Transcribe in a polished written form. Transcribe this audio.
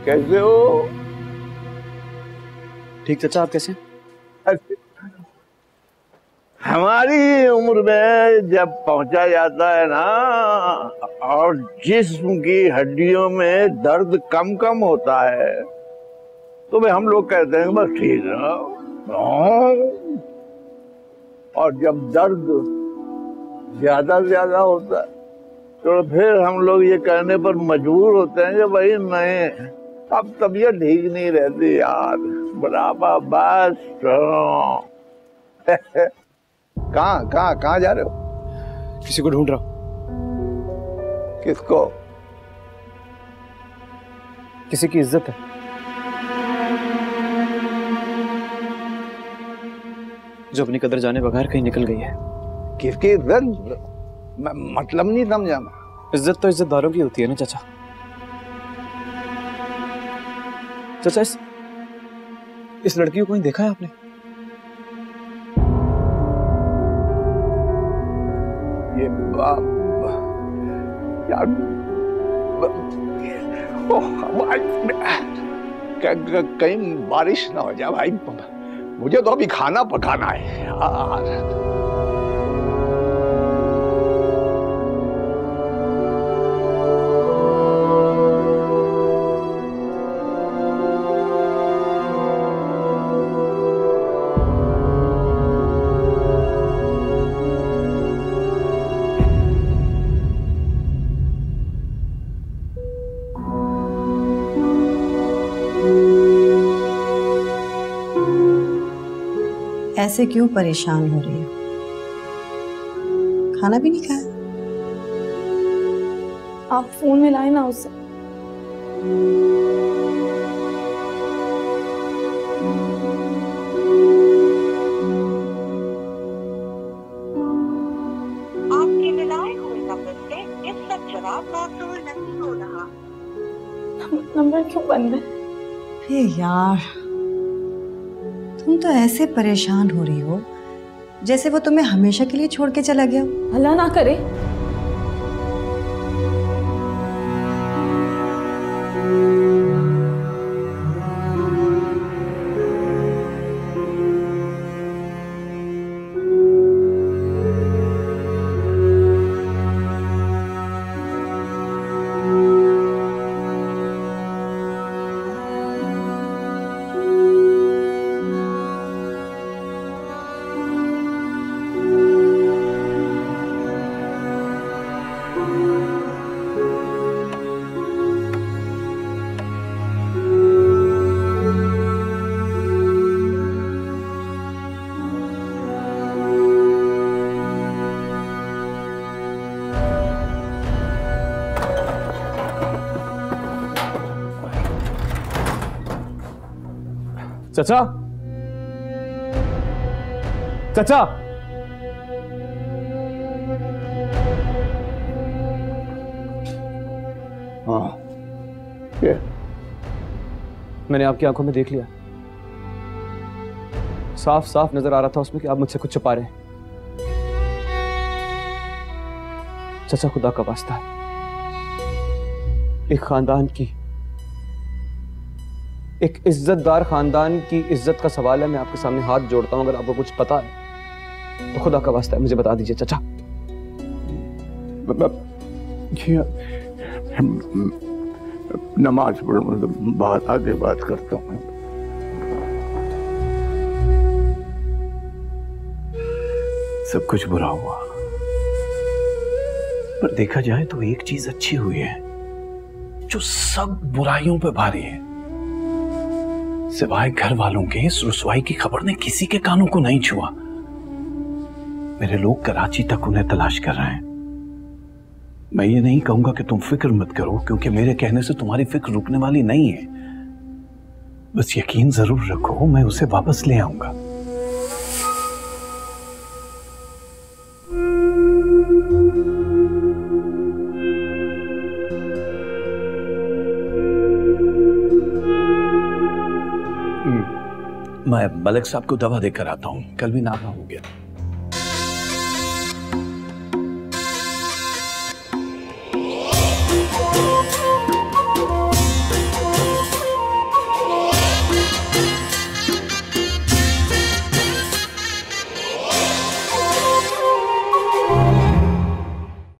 कैसे हो? ठीक चाचा, आप कैसे? हमारी उम्र में जब पहुंचा जाता है ना और जिस्म की हड्डियों में दर्द कम कम होता है तो भाई हम लोग कहते हैं बस ठीक है। और जब दर्द ज्यादा होता है तो फिर हम लोग ये कहने पर मजबूर होते हैं कि भाई नहीं, अब तबीयत ठीक नहीं रहती यार, बराबर बस। कहाँ जा रहे हो? किसी को ढूंढ रहा हूं। किसको? किसी की इज्जत है। जो अपनी कदर जाने बगैर कहीं निकल गई है। किसकी इज्जत? मतलब नहीं समझा मैं। इज्जत तो इज्जतदारों की होती है ना चाचा। चाचा इस लड़की को कहीं देखा है आपने? ये यार कहीं बारिश ना हो जाए भाई, मुझे तो अभी खाना पकाना है यार। ऐसे क्यों परेशान हो रही हो? खाना भी नहीं खाया? आप फोन मिलाए ना उससे। आपके मिलाए हुए नंबर से इस वक्त जवाब मौसूल नहीं हो रहा। नंबर क्यों बंद है? अरे यार, तुम तो ऐसे परेशान हो रही हो जैसे वो तुम्हें हमेशा के लिए छोड़ के चला गया। अल्लाह ना करे। चाचा, चाचा, हाँ, क्या? मैंने आपकी आंखों में देख लिया। साफ साफ नजर आ रहा था उसमें कि आप मुझसे कुछ छुपा रहे हैं। चाचा, खुदा का वास्ता है, एक खानदान की, एक इज्जतदार खानदान की इज्जत का सवाल है। मैं आपके सामने हाथ जोड़ता हूं, अगर आपको कुछ पता है तो खुदा का वास्ता है मुझे बता दीजिए चाचा। नमाज पढ़, मतलब आगे बात करता हूँ। सब कुछ बुरा हुआ, पर देखा जाए तो एक चीज अच्छी हुई है जो सब बुराइयों पे भारी है। सिवाय घर वालों के इस रुसवाई की खबर ने किसी के कानों को नहीं छुआ। मेरे लोग कराची तक उन्हें तलाश कर रहे हैं। मैं ये नहीं कहूंगा कि तुम फिक्र मत करो, क्योंकि मेरे कहने से तुम्हारी फिक्र रुकने वाली नहीं है। बस यकीन जरूर रखो, मैं उसे वापस ले आऊंगा। मैं मलिक साहब को दवा देकर आता हूँ, कल भी नागा हो गया।